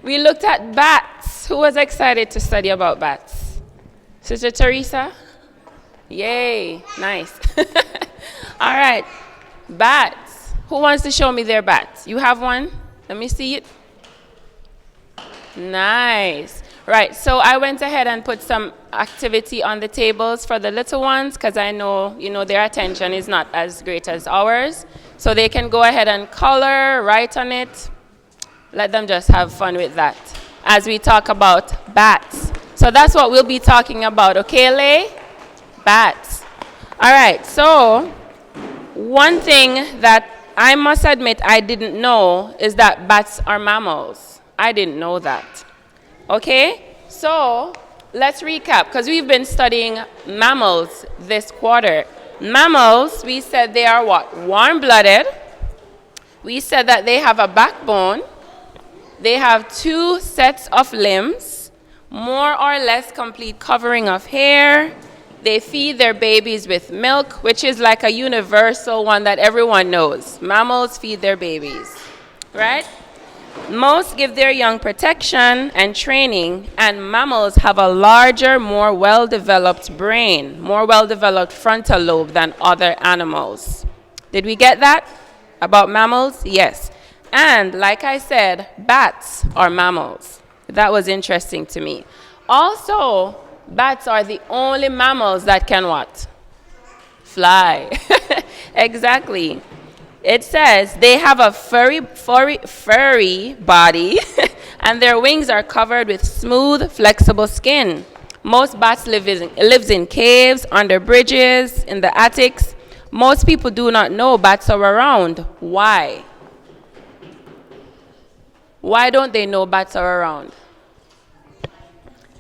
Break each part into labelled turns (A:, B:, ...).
A: We looked at bats. Who was excited to study about bats? Sister Teresa? Yay, nice. All right, bats. Who wants to show me their bats? You have one? Let me see it. Nice. Right, so I went ahead and put some activity on the tables for the little ones because I know, their attention is not as great as ours. So they can go ahead and color, write on it. Let them just have fun with that as we talk about bats. So that's what we'll be talking about, okay, Lay? Bats. All right, so one thing that I must admit I didn't know is that bats are mammals. I didn't know that. Okay, so let's recap because we've been studying mammals this quarter. Mammals, we said they are what? Warm-blooded. We said that they have a backbone. They have 2 sets of limbs, more or less complete covering of hair. They feed their babies with milk, which is like a universal one that everyone knows. Mammals feed their babies, right? Most give their young protection and training, and mammals have a larger, more well-developed brain, more well-developed frontal lobe than other animals. Did we get that about mammals? Yes. And like I said, bats are mammals. That was interesting to me. Also, bats are the only mammals that can what? Fly. Exactly. It says they have a furry body and their wings are covered with smooth, flexible skin. Most bats lives in caves, under bridges, in the attics. Most people do not know bats are around. Why? Why don't they know bats are around?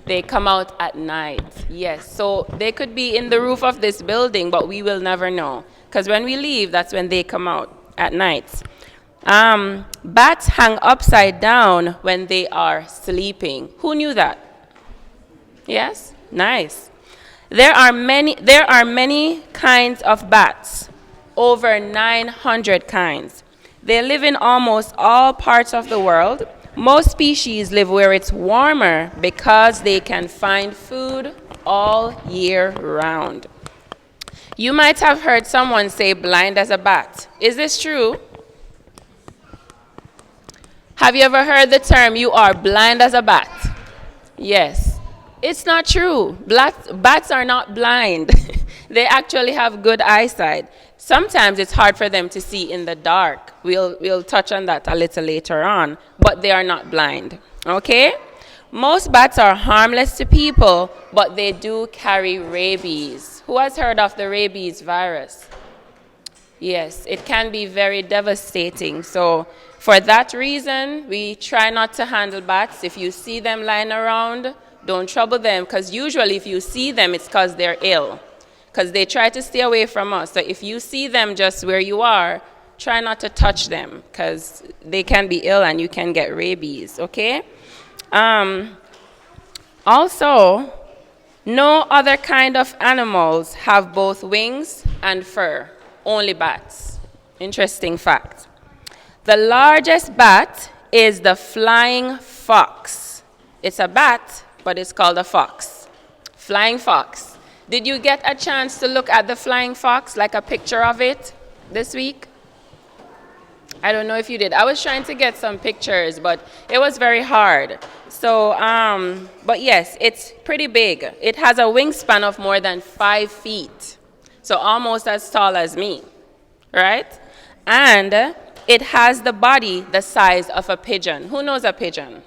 A: They come out at night. Yes, so they could be in the roof of this building, but we will never know. Because when we leave, that's when they come out at night. Bats hang upside down when they are sleeping. Who knew that? Yes? Nice. There are many kinds of bats, over 900 kinds. They live in almost all parts of the world. Most species live where it's warmer because they can find food all year round. You might have heard someone say blind as a bat. Is this true? Have you ever heard the term you are blind as a bat? Yes. It's not true. Bats are not blind. They actually have good eyesight. Sometimes it's hard for them to see in the dark. We'll touch on that a little later on, but they are not blind. Okay? Most bats are harmless to people, but they do carry rabies. Who has heard of the rabies virus? Yes, it can be very devastating. So for that reason, we try not to handle bats. If you see them lying around, don't trouble them, because usually if you see them, it's because they're ill, because they try to stay away from us. So if you see them just where you are, try not to touch them, because they can be ill and you can get rabies, okay? Also, no other kind of animals have both wings and fur, only bats. Interesting fact. The largest bat is the flying fox. It's a bat, but it's called a fox. Flying fox. Did you get a chance to look at the flying fox, like a picture of it this week? I don't know if you did. I was trying to get some pictures, but it was very hard. So, but yes, it's pretty big. It has a wingspan of more than 5 feet. So almost as tall as me, right? And it has the body the size of a pigeon. Who knows a pigeon?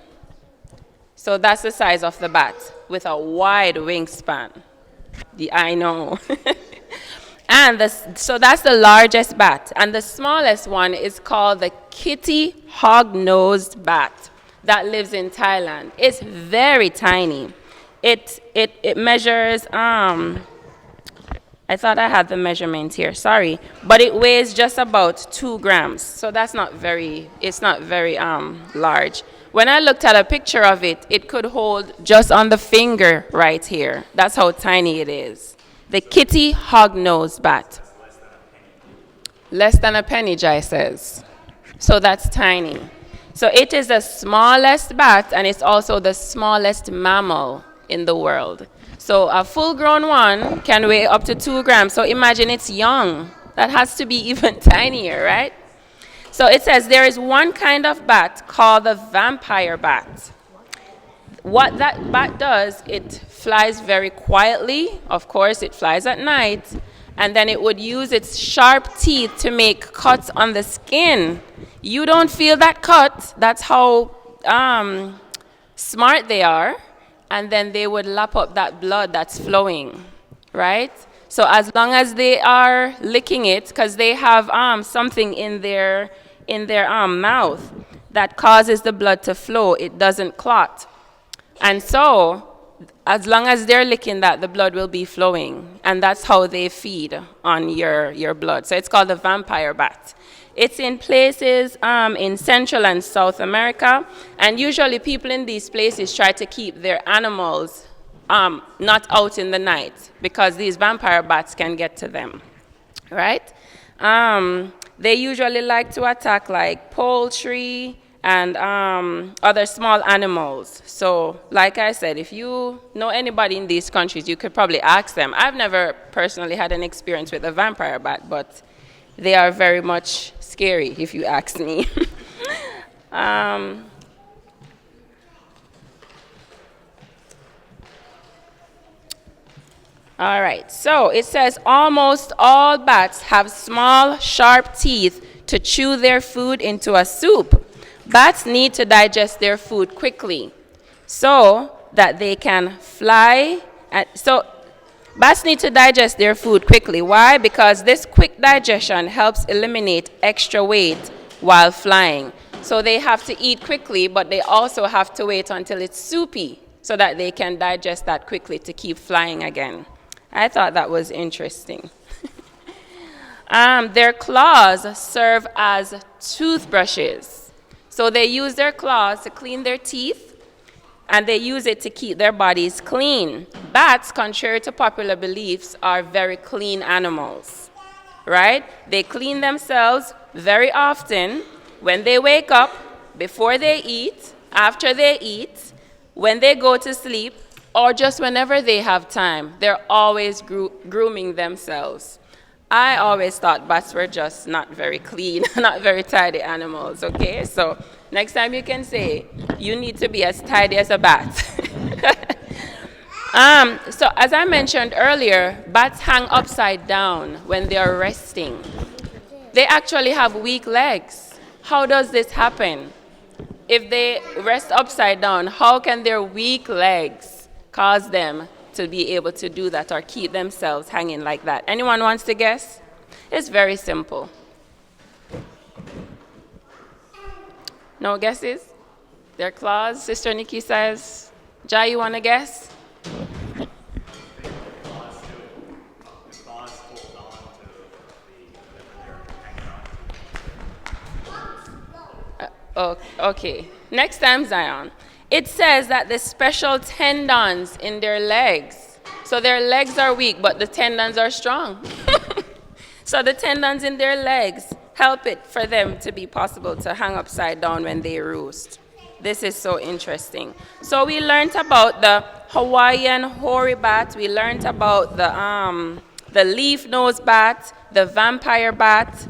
A: So that's the size of the bat, with a wide wingspan. I know. And so that's the largest bat. And the smallest one is called the kitty hog-nosed bat that lives in Thailand. It's very tiny. It measures, I thought I had the measurement here, sorry. But it weighs just about 2 grams. So that's it's not very large. When I looked at a picture of it, it could hold just on the finger right here. That's how tiny it is. The kitty hog-nosed bat. Less than a penny, Jai says. So that's tiny. So it is the smallest bat, and it's also the smallest mammal in the world. So a full-grown one can weigh up to 2 grams. So imagine it's young. That has to be even tinier, right? So it says there is one kind of bat called the vampire bat. What that bat does, it flies very quietly. Of course, it flies at night. And then it would use its sharp teeth to make cuts on the skin. You don't feel that cut. That's how smart they are. And then they would lap up that blood that's flowing, right? So as long as they are licking it, because they have something in their mouth that causes the blood to flow, it doesn't clot. And so, as long as they're licking that, the blood will be flowing. And that's how they feed on your blood. So it's called the vampire bat. It's in places in Central and South America. And usually people in these places try to keep their animals not out in the night, because these vampire bats can get to them, right? They usually like to attack like poultry and other small animals. So, like I said, if you know anybody in these countries, you could probably ask them. I've never personally had an experience with a vampire bat, but they are very much scary, if you ask me. All right, so it says almost all bats have small, sharp teeth to chew their food into a soup. Bats need to digest their food quickly so that they can fly. Bats need to digest their food quickly. Why? Because this quick digestion helps eliminate extra weight while flying. So they have to eat quickly, but they also have to wait until it's soupy so that they can digest that quickly to keep flying again. I thought that was interesting. Their claws serve as toothbrushes. So they use their claws to clean their teeth, and they use it to keep their bodies clean. Bats, contrary to popular beliefs, are very clean animals, right? They clean themselves very often when they wake up, before they eat, after they eat, when they go to sleep, or just whenever they have time. They're always grooming themselves. I always thought bats were just not very clean, not very tidy animals, okay? So next time you can say, you need to be as tidy as a bat. So as I mentioned earlier, bats hang upside down when they are resting. They actually have weak legs. How does this happen? If they rest upside down, how can their weak legs cause them to be able to do that or keep themselves hanging like that? Anyone wants to guess? It's very simple. No guesses? Their claws? Sister Nikki says. Jai, you want to guess? Okay. Next time, Zion. It says that the special tendons in their legs. So their legs are weak, but the tendons are strong. So the tendons in their legs help it for them to be possible to hang upside down when they roost. This is so interesting. So we learned about the Hawaiian hoary bat. We learned about the leaf-nosed bat, the vampire bat.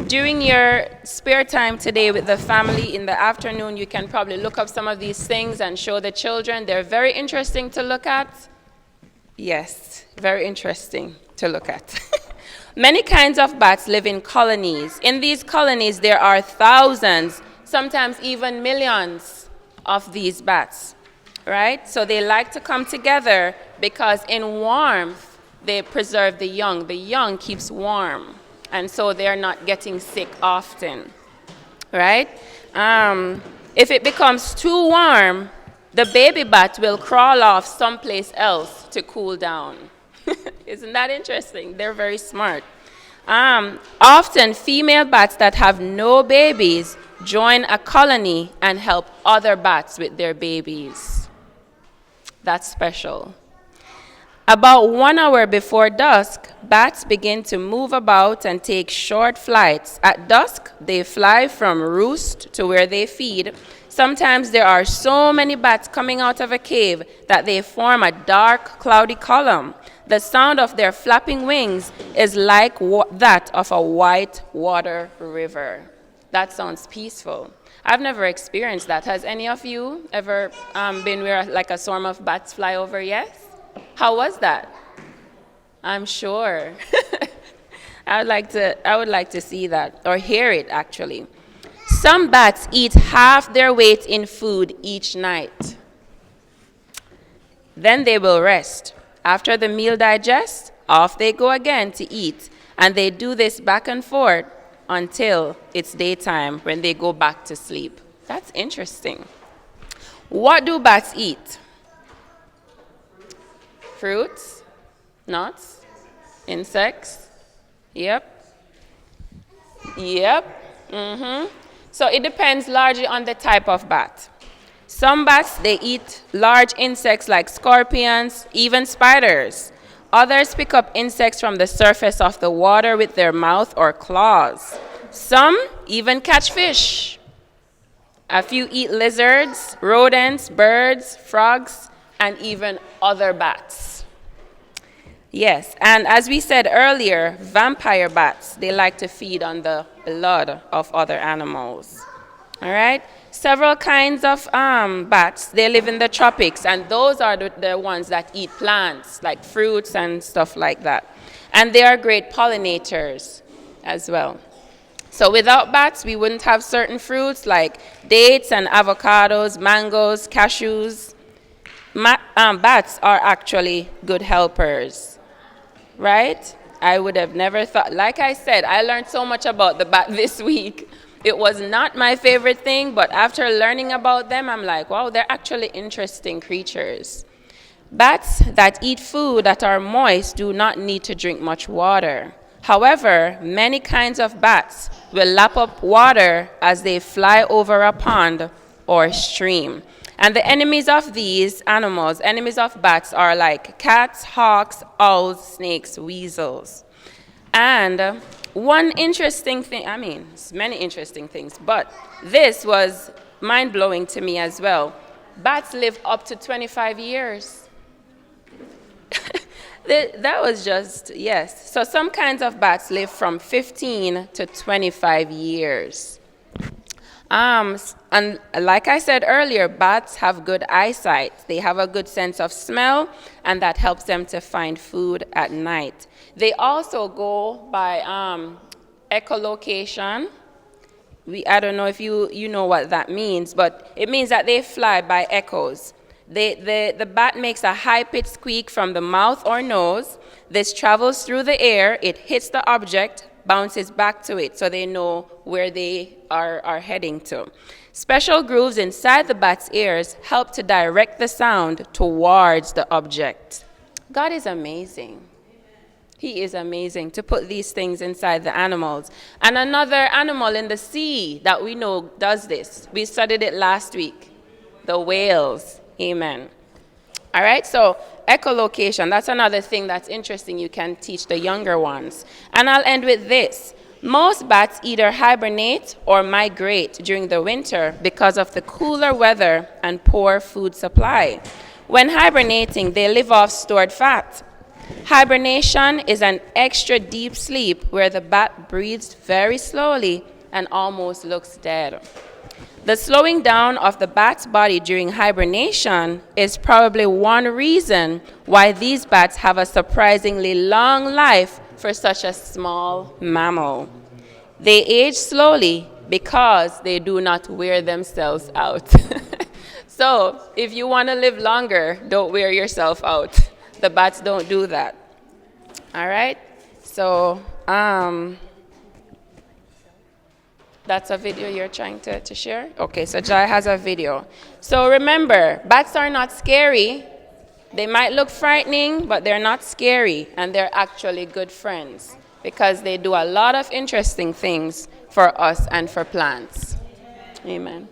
A: During your spare time today with the family in the afternoon, you can probably look up some of these things and show the children. They're very interesting to look at. Yes, very interesting to look at. Many kinds of bats live in colonies. In these colonies, there are thousands, sometimes even millions of these bats, right? So they like to come together because in warmth, they preserve the young. The young keeps warm. And so they're not getting sick often, right? If it becomes too warm, the baby bat will crawl off someplace else to cool down. Isn't that interesting? They're very smart. Often, female bats that have no babies join a colony and help other bats with their babies. That's special. About 1 hour before dusk, bats begin to move about and take short flights. At dusk, they fly from roost to where they feed. Sometimes there are so many bats coming out of a cave that they form a dark, cloudy column. The sound of their flapping wings is like that of a white water river. That sounds peaceful. I've never experienced that. Has any of you ever been where like a swarm of bats fly over? Yes? How was that? I'm sure. I would like to see that or hear it actually. Some bats eat half their weight in food each night. Then they will rest. After the meal digests, off they go again to eat, and they do this back and forth until it's daytime when they go back to sleep. That's interesting. What do bats eat? Fruits, nuts, insects. Yep. So it depends largely on the type of bat. Some bats, they eat large insects like scorpions, even spiders. Others pick up insects from the surface of the water with their mouth or claws. Some even catch fish. A few eat lizards, rodents, birds, frogs, and even other bats. Yes, and as we said earlier, vampire bats, they like to feed on the blood of other animals. All right? Several kinds of bats, they live in the tropics, and those are the ones that eat plants, like fruits and stuff like that. And they are great pollinators as well. So without bats, we wouldn't have certain fruits like dates and avocados, mangoes, cashews. Bats are actually good helpers, right? I would have never thought. Like I said, I learned so much about the bat this week. It was not my favorite thing, but after learning about them, I'm like, wow, they're actually interesting creatures. Bats that eat food that are moist do not need to drink much water. However, many kinds of bats will lap up water as they fly over a pond or stream. And the enemies of these animals, enemies of bats, are like cats, hawks, owls, snakes, weasels. And one interesting thing, many interesting things, but this was mind-blowing to me as well. Bats live up to 25 years. That was just, yes. So some kinds of bats live from 15 to 25 years. And like I said earlier, bats have good eyesight. They have a good sense of smell, and that helps them to find food at night. They also go by echolocation. I don't know if you know what that means, but it means that they fly by echoes. The bat makes a high-pitched squeak from the mouth or nose. This travels through the air. It hits the object, bounces back to it, so they know where they are heading to. Special grooves inside the bat's ears help to direct the sound towards the object. God is amazing. He is amazing to put these things inside the animals. And another animal in the sea that we know does this. We studied it last week. The whales. Amen. All right, so echolocation, that's another thing that's interesting you can teach the younger ones. And I'll end with this. Most bats either hibernate or migrate during the winter because of the cooler weather and poor food supply. When hibernating, they live off stored fat. Hibernation is an extra deep sleep where the bat breathes very slowly and almost looks dead. The slowing down of the bat's body during hibernation is probably one reason why these bats have a surprisingly long life for such a small mammal. They age slowly because they do not wear themselves out. So if you want to live longer, don't wear yourself out. The bats don't do that. All right? So, that's a video you're trying to share? Okay, so Jai has a video. So remember, bats are not scary. They might look frightening, but they're not scary, and they're actually good friends because they do a lot of interesting things for us and for plants. Amen.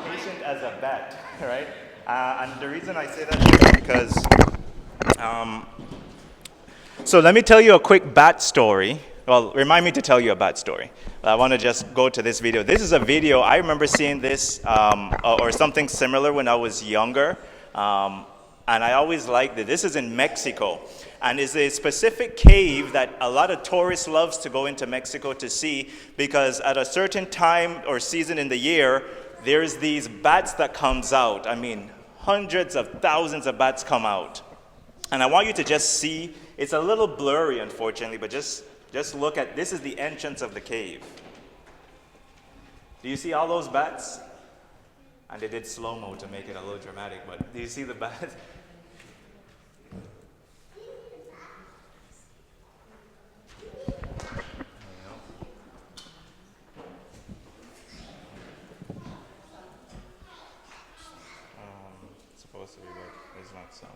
B: Patient as a bat, right? And the reason I say that is because, so let me tell you a quick bat story. Well, remind me to tell you a bat story. I want to just go to this video. This is a video, I remember seeing this or something similar when I was younger. And I always liked it. This is in Mexico. And it's a specific cave that a lot of tourists loves to go into Mexico to see because at a certain time or season in the year, there's these bats that comes out. I mean, hundreds of thousands of bats come out. And I want you to just see, it's a little blurry, unfortunately, but just look at, this is the entrance of the cave. Do you see all those bats? And they did slow-mo to make it a little dramatic, but do you see the bats? Supposed to be, but it's not some.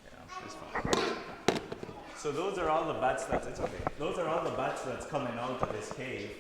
B: Yeah, it's fine. So those are all the bats it's okay. Those are all the bats that's coming out of this cave.